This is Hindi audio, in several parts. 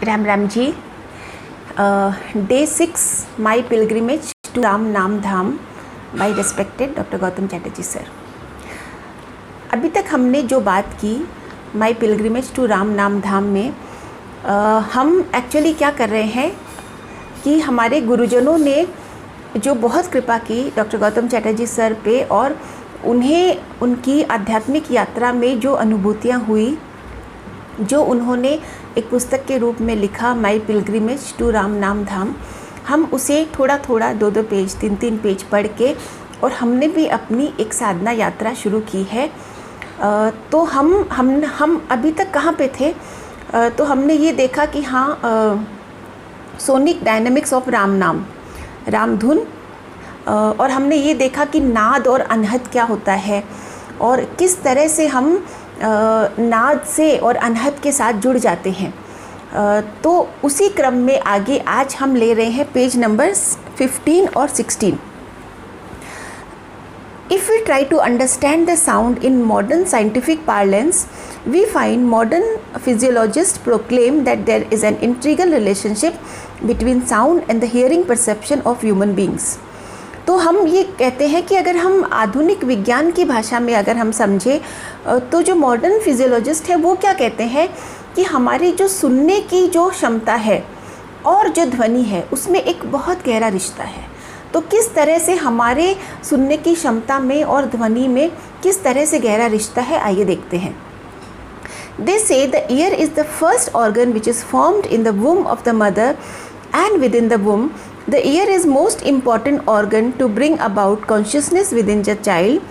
Ram Ram ji. Day 6 my pilgrimage to Ram Naam Dham by respected doctor Gautam Chatterjee sir. अभी तक हमने जो बात की माई पिलग्रिमेज टू राम नाम धाम में हम एक्चुअली क्या कर रहे हैं कि हमारे गुरुजनों ने जो बहुत कृपा की डॉक्टर गौतम चैटर्जी सर पे और उन्हें उनकी आध्यात्मिक यात्रा में जो अनुभूतियाँ हुई, जो उन्होंने एक पुस्तक के रूप में लिखा माई पिलग्रिमेज टू राम नाम धाम, हम उसे थोड़ा थोड़ा 2-2 पेज 3-3 पेज पढ़ के और हमने भी अपनी एक साधना यात्रा शुरू की है। तो हम अभी तक कहाँ पे थे? तो हमने ये देखा कि हाँ, सोनिक डायनेमिक्स ऑफ राम नाम, राम धुन, और हमने ये देखा कि नाद और अनहद क्या होता है और किस तरह से हम नाद से और अनहद के साथ जुड़ जाते हैं। तो उसी क्रम में आगे आज हम ले रहे हैं पेज नंबर 15 और 16। If we try to understand the sound in modern scientific parlance, we find modern physiologists proclaim that there is an integral relationship between sound and the hearing perception of human beings. तो हम ये कहते हैं कि अगर हम आधुनिक विज्ञान की भाषा में अगर हम समझें तो जो मॉडर्न फिजियोलॉजिस्ट है वो क्या कहते हैं कि हमारी जो सुनने की जो क्षमता है और जो ध्वनि है उसमें एक बहुत गहरा रिश्ता है। तो किस तरह से हमारे सुनने की क्षमता में और ध्वनि में किस तरह से गहरा रिश्ता है, आइए देखते हैं। They say the ear is the first organ which is formed in the womb of the mother, and within the womb the ear is most important organ to bring about consciousness within the child.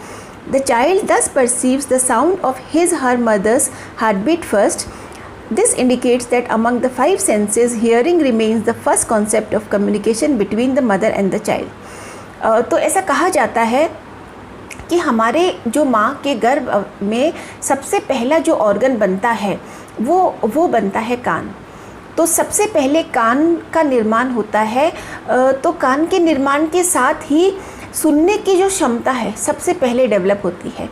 The child thus perceives the sound of her mother's heartbeat first. This indicates that among the 5 senses, hearing remains the first concept of communication between the mother and the child. तो ऐसा कहा जाता है कि हमारे जो माँ के गर्भ में सबसे पहला जो ऑर्गन बनता है वो बनता है कान। तो सबसे पहले कान का निर्माण होता है। तो कान के निर्माण के साथ ही सुनने की जो क्षमता है सबसे पहले डेवलप होती है।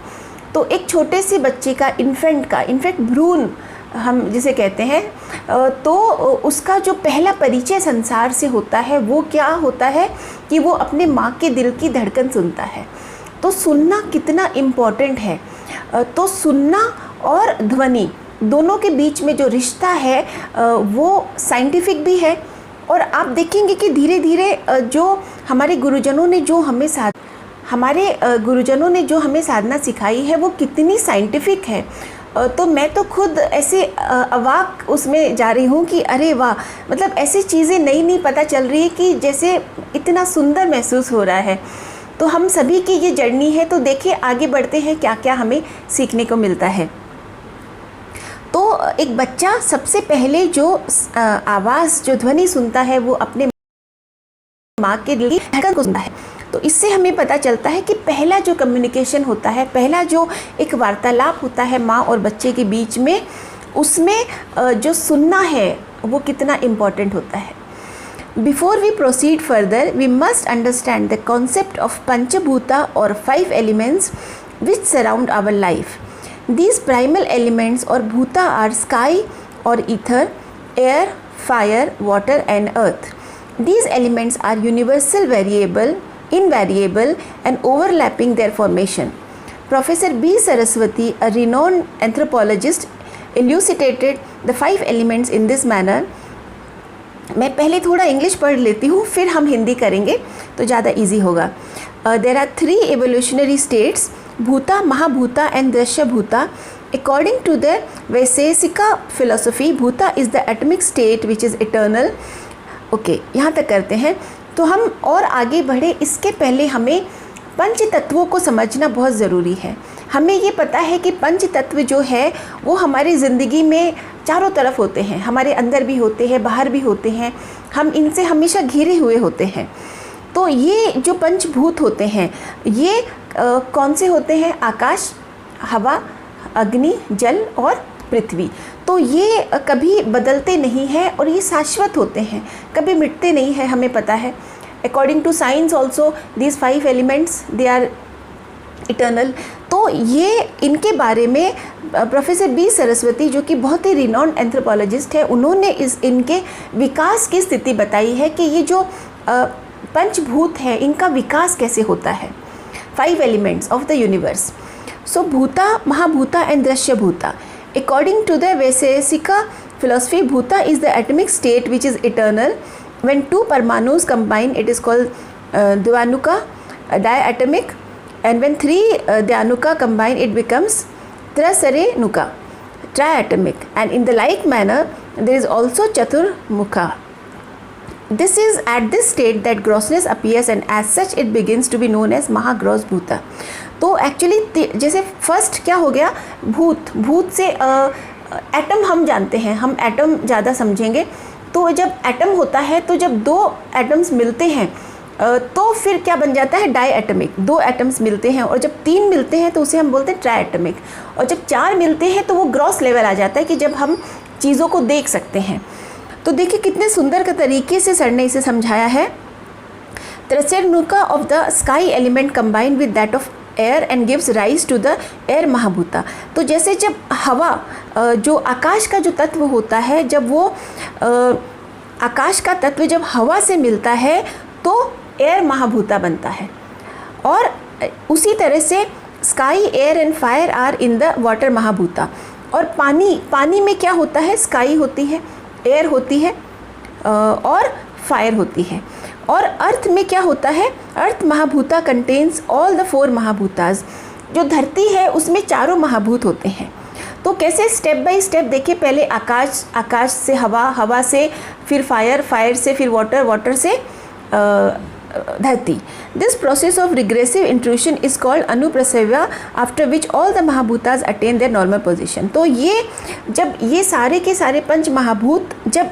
तो एक छोटे से बच्चे का इन्फेक्ट भ्रूण हम जिसे कहते हैं, तो उसका जो पहला परिचय संसार से होता है वो क्या होता है कि वो अपने माँ के दिल की धड़कन सुनता है। तो सुनना कितना इम्पॉर्टेंट है। तो सुनना और ध्वनि दोनों के बीच में जो रिश्ता है वो साइंटिफिक भी है। और आप देखेंगे कि धीरे धीरे जो हमारे गुरुजनों ने जो हमें साधना सिखाई है वो कितनी साइंटिफिक है। तो मैं तो खुद ऐसे अवाक उसमें जा रही हूँ कि अरे वाह, मतलब ऐसी चीज़ें नई पता चल रही है कि जैसे इतना सुंदर महसूस हो रहा है। तो हम सभी की ये जर्नी है। तो देखिए आगे बढ़ते हैं क्या क्या हमें सीखने को मिलता है। तो एक बच्चा सबसे पहले जो आवाज़ जो ध्वनि सुनता है वो अपने माँ के दिल की धड़कन को सुनता है। तो इससे हमें पता चलता है कि पहला जो कम्युनिकेशन होता है, पहला जो एक वार्तालाप होता है माँ और बच्चे के बीच में, उसमें जो सुनना है वो कितना इम्पॉर्टेंट होता है। Before we proceed further, we must understand the concept of Panchabhuta or 5 elements which surround our life. These primal elements or bhuta are sky or ether, air, fire, water and earth. These elements are universal, variable, invariable and overlapping their formation. Professor B. Saraswati, a renowned anthropologist, elucidated the 5 elements in this manner. मैं पहले थोड़ा इंग्लिश पढ़ लेती हूँ, फिर हम हिंदी करेंगे तो ज़्यादा इजी होगा। देर आर 3 evolutionary states, भूता, महाभूता एंड दृश्य भूता. According to the Vaisheshika philosophy, भूता is the atomic state which is eternal. Okay, यहाँ तक करते हैं। तो हम और आगे बढ़े इसके पहले हमें पंच तत्वों को समझना बहुत ज़रूरी है। हमें ये पता है कि पंच तत्व जो है वो हमारी ज़िंदगी में चारों तरफ होते हैं, हमारे अंदर भी होते हैं, बाहर भी होते हैं, हम इनसे हमेशा घिरे हुए होते हैं। तो ये जो पंचभूत होते हैं ये कौन से होते हैं? आकाश, हवा, अग्नि, जल और पृथ्वी। तो ये कभी बदलते नहीं हैं और ये शाश्वत होते हैं, कभी मिटते नहीं हैं, हमें पता है। According to science also, these 5 elements, they are eternal. तो ये इनके बारे में प्रोफेसर बी सरस्वती, जो कि बहुत ही रिनॉन्ड एंथ्रोपोलॉजिस्ट है, उन्होंने इनके विकास की स्थिति बताई है कि ये जो पंचभूत है इनका विकास कैसे होता है। 5 elements of the universe. So bhuta, mahabhuta and drishya bhuta. According to the Vaisheshika philosophy, bhuta is the atomic state which is eternal. When 2 parmanus combine, it is called dvanuka, diatomic, and when 3 dhyanuka combine, it becomes trasarenuka, triatomic. And in the like manner, there is also chaturmukha. This is at this state that grossness appears, and as such it begins to be known as महाग्रॉस भूता। तो एक्चुअली जैसे फर्स्ट क्या हो गया, भूत, भूत से एटम हम जानते हैं, हम एटम ज़्यादा समझेंगे। तो जब एटम होता है, तो जब 2 एटम्स मिलते हैं तो फिर क्या बन जाता है, डाई एटमिक। 2 एटम्स मिलते हैं, और जब 3 मिलते हैं तो उसे हम बोलते हैं ट्राई एटमिक, और जब 4 मिलते हैं तो वो ग्रॉस लेवल आ जाता है कि जब हम चीज़ों को देख सकते हैं। तो देखिए कितने सुंदर के तरीके से सर ने इसे समझाया है। त्रैसर्नुका of the sky element combined with that of air and gives rise to the air महाभूता। तो जैसे जब हवा, जो आकाश का जो तत्व होता है, जब वो आकाश का तत्व जब हवा से मिलता है तो एयर महाभूता बनता है। और उसी तरह से sky, air and fire are in the water महाभूता। और पानी में क्या होता है, स्काई होती है, एयर होती है और फायर होती है। और अर्थ में क्या होता है, अर्थ महाभूता कंटेन्स ऑल द 4 महाभूतास। जो धरती है उसमें 4 महाभूत होते हैं। तो कैसे स्टेप बाय स्टेप देखिए, पहले आकाश, आकाश से हवा, हवा से फिर फायर, फायर से फिर वाटर, वाटर से धरती। This process of regressive intrusion is called अनुप्रसव्या, आफ्टर विच ऑल द महाभूतास अटेन देयर नॉर्मल पोजिशन। तो ये जब ये सारे के सारे 5 महाभूत जब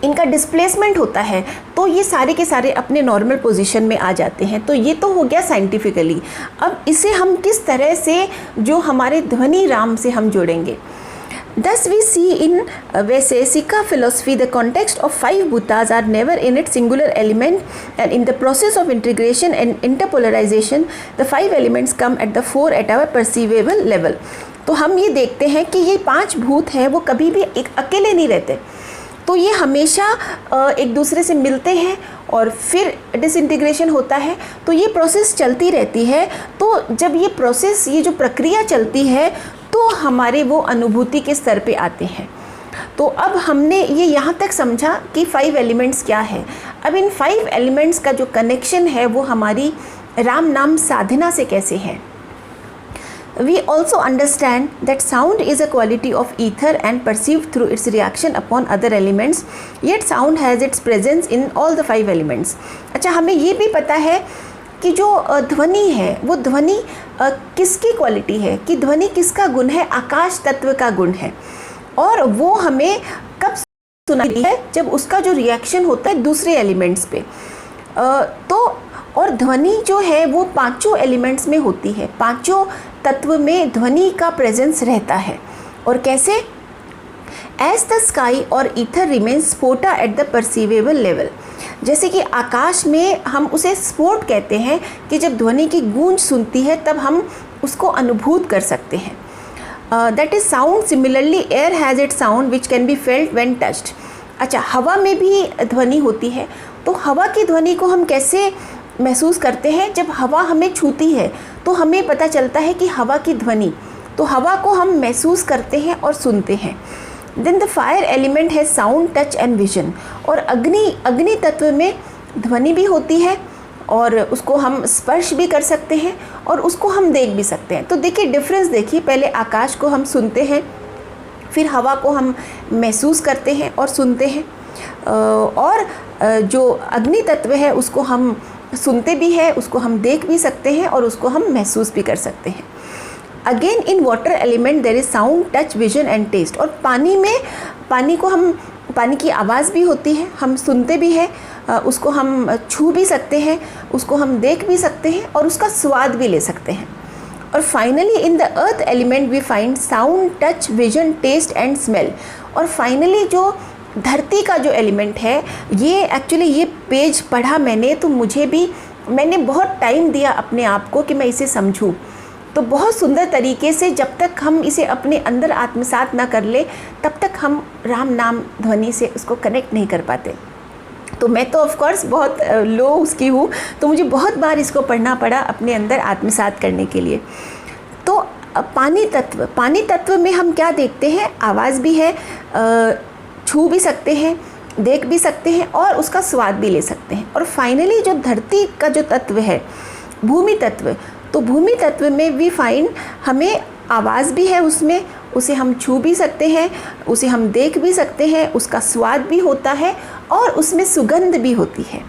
इनका डिस्प्लेसमेंट होता है तो ये सारे के सारे अपने नॉर्मल पोजीशन में आ जाते हैं। तो ये तो हो गया साइंटिफिकली। अब इसे हम किस तरह से जो हमारे ध्वनि राम से हम जोड़ेंगे। Thus we see in Vaiseshika philosophy the context of 5 bhutas are never in its singular element, and in the process of integration and interpolarization the 5 elements come at the 4 at our perceivable level। तो हम ये देखते हैं कि ये 5 भूत हैं, वो कभी भी एक अकेले नहीं रहते। तो ये हमेशा एक दूसरे से मिलते हैं और फिर डिसइंटीग्रेशन होता है। तो ये प्रोसेस चलती रहती है। तो जब ये प्रोसेस, ये जो प्रक्रिया चलती है, तो हमारे वो अनुभूति के स्तर पे आते हैं। तो अब हमने ये यहाँ तक समझा कि 5 एलिमेंट्स क्या है। अब इन 5 एलिमेंट्स का जो कनेक्शन है वो हमारी राम नाम साधना से कैसे है। We also understand that sound is a quality of ether and perceived through its reaction upon other elements, yet sound has its presence in all the 5 elements। अच्छा, हमें ये भी पता है कि जो ध्वनि है वो ध्वनि किसकी क्वालिटी है, कि ध्वनि किसका गुण है, आकाश तत्व का गुण है। और वो हमें कब सुनाई है, जब उसका जो रिएक्शन होता है दूसरे एलिमेंट्स पे। तो और ध्वनि जो है वो 5 एलिमेंट्स में होती है, 5 तत्व में ध्वनि का प्रेजेंस रहता है। और कैसे, एज द स्काई और ईथर रिमेन्स स्फोटा एट द परसीवेबल लेवल। जैसे कि आकाश में हम उसे स्फोट कहते हैं कि जब ध्वनि की गूंज सुनती है तब हम उसको अनुभूत कर सकते हैं। That is sound. Similarly air has it sound which can be felt when touched. अच्छा, हवा में भी ध्वनि होती है। तो हवा की ध्वनि को हम कैसे महसूस करते हैं, जब हवा हमें छूती है तो हमें पता चलता है कि हवा की ध्वनि, तो हवा को हम महसूस करते हैं और सुनते हैं। देन द फायर एलिमेंट है साउंड, टच एंड विजन। और अग्नि तत्व में ध्वनि भी होती है और उसको हम स्पर्श भी कर सकते हैं और उसको हम देख भी सकते हैं। तो देखिए डिफरेंस, देखिए पहले आकाश को हम सुनते हैं, फिर हवा को हम महसूस करते हैं और सुनते हैं, और जो अग्नि तत्व है उसको हम सुनते भी हैं, उसको हम देख भी सकते हैं और उसको हम महसूस भी कर सकते हैं। Again in water element there is sound, touch, vision and taste. और पानी में, पानी को हम, पानी की आवाज़ भी होती है, हम सुनते भी हैं, उसको हम छू भी सकते हैं, उसको हम देख भी सकते हैं और उसका स्वाद भी ले सकते हैं। और finally in the earth element we find sound, touch, vision, taste and smell. और फाइनली जो धरती का जो एलिमेंट है, ये एक्चुअली ये पेज पढ़ा मैंने तो मुझे भी मैंने बहुत टाइम दिया अपने आप को कि मैं इसे समझूं। तो बहुत सुंदर तरीके से जब तक हम इसे अपने अंदर आत्मसात ना कर ले तब तक हम राम नाम ध्वनि से उसको कनेक्ट नहीं कर पाते। तो मैं तो ऑफ कोर्स बहुत लो उसकी हूँ, तो मुझे बहुत बार इसको पढ़ना पड़ा अपने अंदर आत्मसात करने के लिए। तो पानी तत्व में हम क्या देखते हैं, आवाज़ भी है, छू भी सकते हैं, देख भी सकते हैं और उसका स्वाद भी ले सकते हैं। और फाइनली जो धरती का जो तत्व है, भूमि तत्व, तो भूमि तत्व में वी फाइंड हमें आवाज़ भी है उसमें, उसे हम छू भी सकते हैं, उसे हम देख भी सकते हैं, उसका स्वाद भी होता है और उसमें सुगंध भी होती है।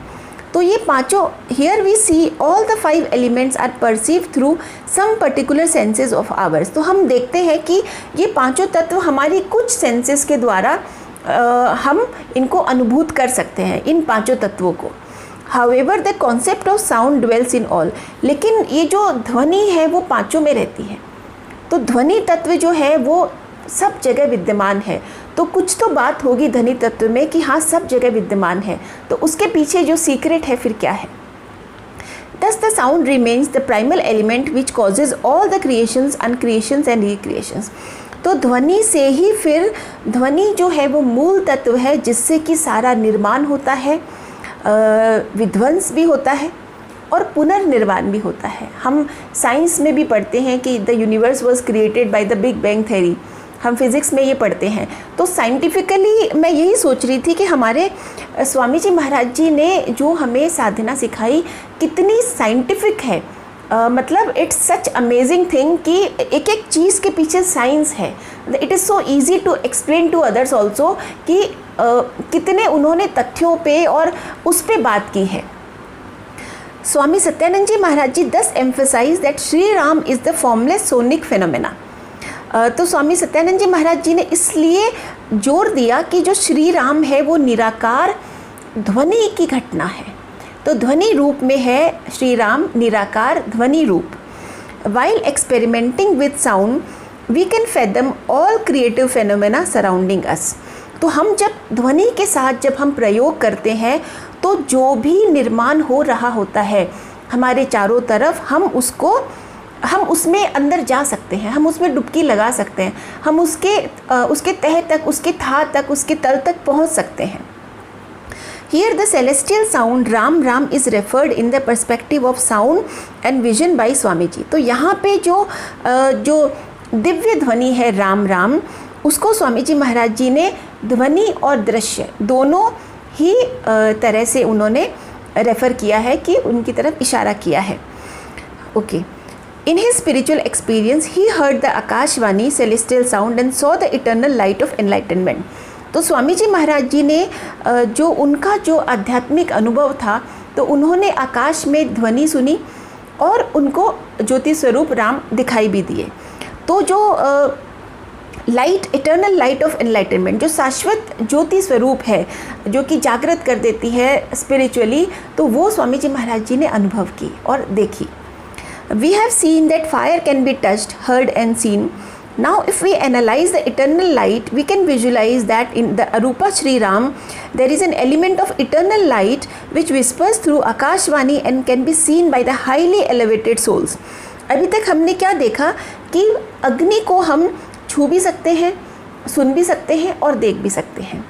तो ये पांचों, here we see all the 5 elements are perceive through some particular senses of ours. तो हम देखते हैं कि ये पांचों तत्व हमारी कुछ सेंसेस के द्वारा हम इनको अनुभूत कर सकते हैं, इन पांचों तत्वों को। However, the concept of sound dwells in all। लेकिन ये जो ध्वनि है वो पांचों में रहती है। तो ध्वनि तत्व जो है वो सब जगह विद्यमान है। तो कुछ तो बात होगी ध्वनि तत्व में कि हाँ सब जगह विद्यमान है। तो उसके पीछे जो सीक्रेट है फिर क्या है? Thus the sound remains the primal element which causes all the creations, uncreations and recreations। तो ध्वनि से ही फिर ध्वनि जो है वो मूल तत्व है जिससे कि सारा निर्माण होता है, विध्वंस भी होता है और पुनर्निर्माण भी होता है। हम साइंस में भी पढ़ते हैं कि the universe was created by the big bang theory, हम फिज़िक्स में ये पढ़ते हैं। तो साइंटिफिकली मैं यही सोच रही थी कि हमारे स्वामी जी महाराज जी ने जो हमें साधना सिखाई कितनी साइंटिफिक है। मतलब इट्स सच अमेजिंग थिंग कि एक एक चीज़ के पीछे साइंस है। It is so easy to explain to others also कि कितने उन्होंने तथ्यों पे और उस पे बात की है। स्वामी सत्यानंद जी महाराज जी thus emphasize that Shri Ram is the formless sonic phenomena. तो स्वामी सत्यानंद जी महाराज जी ने इसलिए जोर दिया कि जो श्री राम है वो निराकार ध्वनि की घटना है। तो ध्वनि रूप में है श्री राम, निराकार ध्वनि रूप। While experimenting with sound we can fathom all creative phenomena surrounding us. तो हम जब ध्वनि के साथ जब हम प्रयोग करते हैं तो जो भी निर्माण हो रहा होता है हमारे चारों तरफ, हम उसमें अंदर जा सकते हैं, हम उसमें डुबकी लगा सकते हैं, हम उसके तह तक, उसके था तक, उसके तल तक पहुंच सकते हैं। Here the celestial sound Ram Ram is referred in the perspective of sound and vision by Swami ji. तो यहाँ पे जो दिव्य ध्वनि है राम राम, उसको स्वामी जी महाराज जी ने ध्वनि और दृश्य दोनों ही तरह से उन्होंने रेफ़र किया है, कि उनकी तरफ इशारा किया है। Okay. In his spiritual experience, he heard the Akashvani celestial sound and saw the eternal light of enlightenment। तो स्वामी जी महाराज जी ने जो उनका जो आध्यात्मिक अनुभव था, तो उन्होंने आकाश में ध्वनि सुनी और उनको ज्योति स्वरूप राम दिखाई भी दिए। तो जो light, eternal light of enlightenment, जो शाश्वत ज्योति स्वरूप है, जो कि जागृत कर देती है स्पिरिचुअली, तो वो स्वामी जी महाराज जी ने अनुभव की और देखी। We have seen that fire can be touched, heard and seen. Now if we analyze the eternal light, we can visualize that in the Arupa Shri Ram, there is an element of eternal light which whispers through Akashvani and can be seen by the highly elevated souls। अभी तक हमने क्या देखा कि अग्नि को हम छू भी सकते हैं, सुन भी सकते हैं और देख भी सकते हैं।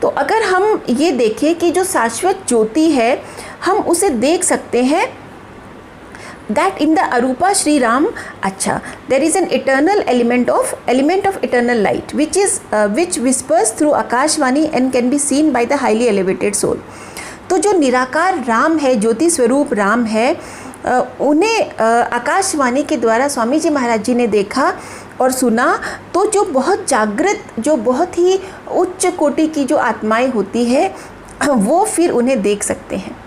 तो अगर हम ये देखें कि जो शाश्वत ज्योति है हम उसे देख सकते हैं, that in the Arupa Shri Ram, अच्छा, there is an eternal element of eternal light which whispers through Akashvani and can be seen by the highly elevated soul। तो जो निराकार राम है, ज्योति स्वरूप राम है, उन्हें आकाशवाणी के द्वारा स्वामी जी महाराज जी ने देखा और सुना। तो जो बहुत जागृत, जो बहुत ही उच्च कोटि की जो आत्माएं होती है वो फिर उन्हें देख सकते हैं।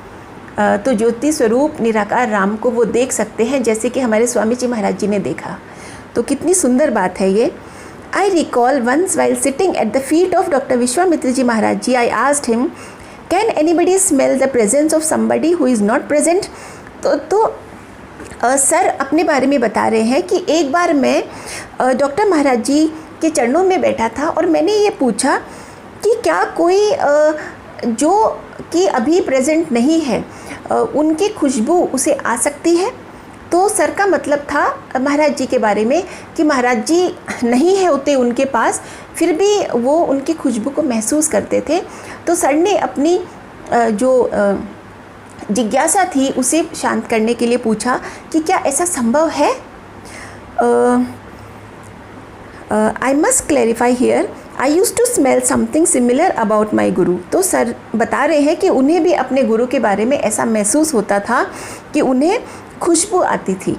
तो ज्योति स्वरूप निराकार राम को वो देख सकते हैं, जैसे कि हमारे स्वामी जी महाराज जी ने देखा। तो कितनी सुंदर बात है ये। I recall once while sitting at the feet of doctor Vishwamitra ji Maharaj ji, I asked him can anybody smell the presence of somebody who is not present. तो सर अपने बारे में बता रहे हैं कि एक बार मैं डॉक्टर महाराज जी के चरणों में बैठा था और मैंने ये पूछा कि क्या कोई जो कि अभी प्रेजेंट नहीं है उनकी खुशबू उसे आ सकती है। तो सर का मतलब था महाराज जी के बारे में कि महाराज जी नहीं है होते उनके पास, फिर भी वो उनकी खुशबू को महसूस करते थे। तो सर ने अपनी जो जिज्ञासा थी उसे शांत करने के लिए पूछा कि क्या ऐसा संभव है। I must clarify here, I use to smell something similar about my guru. तो सर बता रहे हैं कि उन्हें भी अपने गुरु के बारे में ऐसा महसूस होता था कि उन्हें खुशबू आती थी।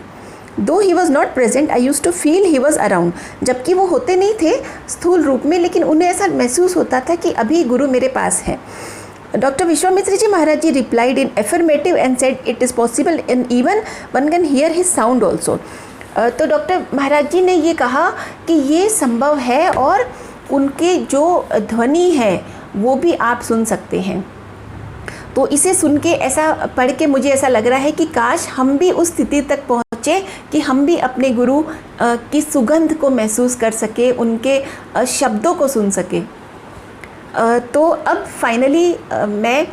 दो ही was not present I use to feel he was around. जबकि वो होते नहीं थे स्थूल रूप में, लेकिन उन्हें ऐसा महसूस होता था कि अभी गुरु मेरे पास है। Doctor Vishwamitra ji Maharaj ji replied in affirmative and said it is possible in even one can hear his sound also. तो डॉक्टर महाराज जी ने ये कहा कि ये संभव है और उनके जो ध्वनि है वो भी आप सुन सकते हैं। तो इसे सुन के, ऐसा पढ़ के मुझे ऐसा लग रहा है कि काश हम भी उस स्थिति तक पहुँचे कि हम भी अपने गुरु की सुगंध को महसूस कर सके, उनके शब्दों को सुन सके। तो अब फाइनली मैं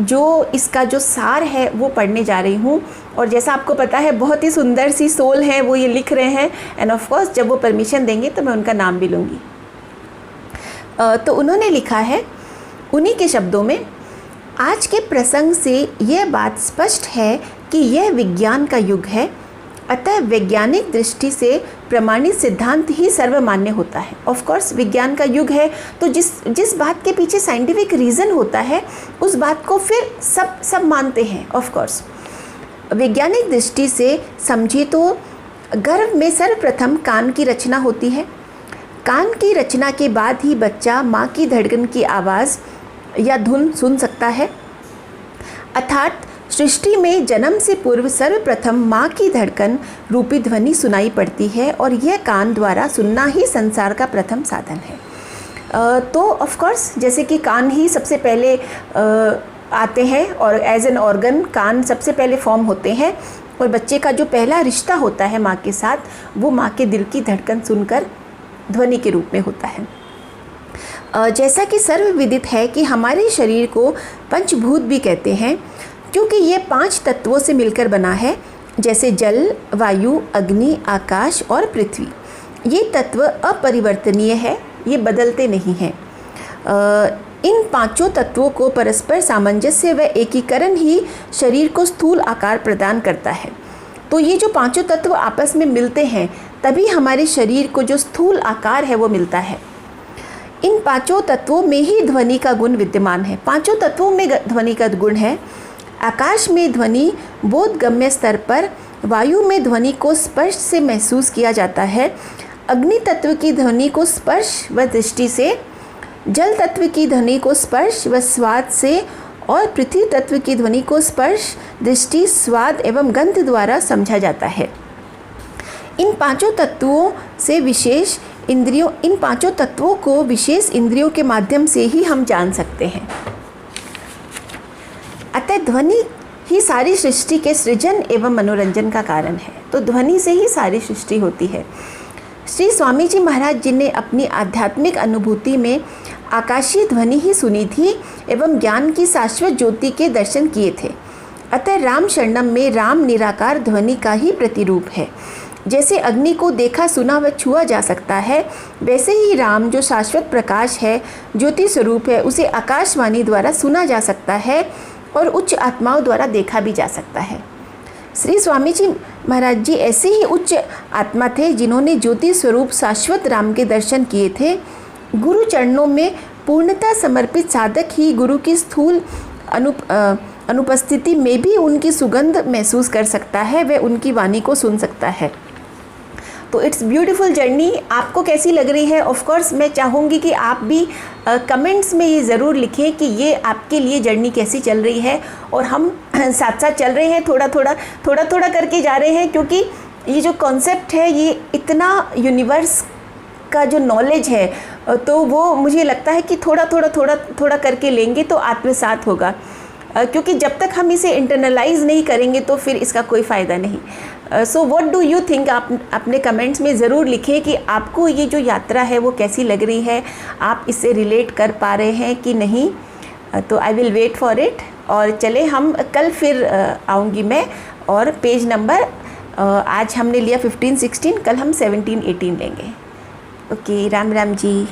जो इसका जो सार है वो पढ़ने जा रही हूँ। और जैसा आपको पता है बहुत ही सुंदर सी सोल है, वो ये लिख रहे हैं, एंड ऑफ कोर्स जब वो परमिशन देंगे तो मैं उनका नाम भी लूँगी। तो उन्होंने लिखा है उन्हीं के शब्दों में, आज के प्रसंग से यह बात स्पष्ट है कि यह विज्ञान का युग है, अतः वैज्ञानिक दृष्टि से प्रमाणित सिद्धांत ही सर्वमान्य होता है। ऑफ कोर्स विज्ञान का युग है, तो जिस बात के पीछे साइंटिफिक रीज़न होता है उस बात को फिर सब मानते हैं। ऑफ कोर्स वैज्ञानिक दृष्टि से समझे तो गर्भ में सर्वप्रथम कान की रचना होती है। कान की रचना के बाद ही बच्चा माँ की धड़कन की आवाज़ या धुन सुन सकता है। अर्थात सृष्टि में जन्म से पूर्व सर्वप्रथम माँ की धड़कन रूपी ध्वनि सुनाई पड़ती है और यह कान द्वारा सुनना ही संसार का प्रथम साधन है। तो ऑफ कोर्स जैसे कि कान ही सबसे पहले आते हैं और एज एन ऑर्गन कान सबसे पहले फॉर्म होते हैं, और बच्चे का जो पहला रिश्ता होता है माँ के साथ वो माँ के दिल की धड़कन सुनकर ध्वनि के रूप में होता है। जैसा कि सर्वविदित है कि हमारे शरीर को पंचभूत भी कहते हैं, क्योंकि ये 5 तत्वों से मिलकर बना है, जैसे जल, वायु, अग्नि, आकाश और पृथ्वी। ये तत्व अपरिवर्तनीय है, ये बदलते नहीं हैं। इन 5 तत्वों को परस्पर सामंजस्य व एकीकरण ही शरीर को स्थूल आकार प्रदान करता है। तो ये जो 5 तत्व आपस में मिलते हैं तभी हमारे शरीर को जो स्थूल आकार है वो मिलता है। इन 5 तत्वों में ही ध्वनि का गुण विद्यमान है। 5 तत्वों में ध्वनि का गुण है। आकाश में ध्वनि बोधगम्य स्तर पर, वायु में ध्वनि को स्पर्श से महसूस किया जाता है, अग्नि तत्व की ध्वनि को स्पर्श व दृष्टि से, जल तत्व की ध्वनि को स्पर्श व स्वाद से, और पृथ्वी तत्व की ध्वनि को स्पर्श, दृष्टि, स्वाद एवं गंध द्वारा समझा जाता है। इन 5 तत्वों को विशेष इंद्रियों के माध्यम से ही हम जान सकते हैं। अतः ध्वनि ही सारी सृष्टि के सृजन एवं मनोरंजन का कारण है। तो ध्वनि से ही सारी सृष्टि होती है। श्री स्वामी जी महाराज जी ने अपनी आध्यात्मिक अनुभूति में आकाशीय ध्वनि ही सुनी थी एवं ज्ञान की शाश्वत ज्योति के दर्शन किए थे। अतः राम शरणम में राम निराकार ध्वनि का ही प्रतिरूप है। जैसे अग्नि को देखा, सुना व छुआ जा सकता है, वैसे ही राम जो शाश्वत प्रकाश है, ज्योति स्वरूप है, उसे आकाशवाणी द्वारा सुना जा सकता है और उच्च आत्माओं द्वारा देखा भी जा सकता है। श्री स्वामी जी महाराज जी ऐसे ही उच्च आत्मा थे जिन्होंने ज्योति स्वरूप शाश्वत राम के दर्शन किए थे। गुरु चरणों में पूर्णतः समर्पित साधक ही गुरु की स्थूल अनुपस्थिति में भी उनकी सुगंध महसूस कर सकता है, वह उनकी वाणी को सुन सकता है। तो इट्स ब्यूटीफुल जर्नी। आपको कैसी लग रही है? ऑफ कोर्स मैं चाहूँगी कि आप भी कमेंट्स में ये ज़रूर लिखें कि ये आपके लिए जर्नी कैसी चल रही है, और हम साथ साथ चल रहे हैं, थोड़ा थोड़ा करके जा रहे हैं, क्योंकि ये जो कॉन्सेप्ट है ये इतना यूनिवर्स का जो नॉलेज है, तो वो मुझे लगता है कि थोड़ा करके लेंगे तो आत्मसात होगा, क्योंकि जब तक हम इसे इंटरनलाइज नहीं करेंगे तो फिर इसका कोई फ़ायदा नहीं। So what do you think? आप अपने कमेंट्स में ज़रूर लिखें कि आपको ये जो यात्रा है वो कैसी लग रही है, आप इससे रिलेट कर पा रहे हैं कि नहीं। तो I will wait for it. और चले हम कल फिर आऊँगी मैं, और पेज नंबर आज हमने लिया 15-16, कल हम 17-18 लेंगे। ओके, राम राम जी।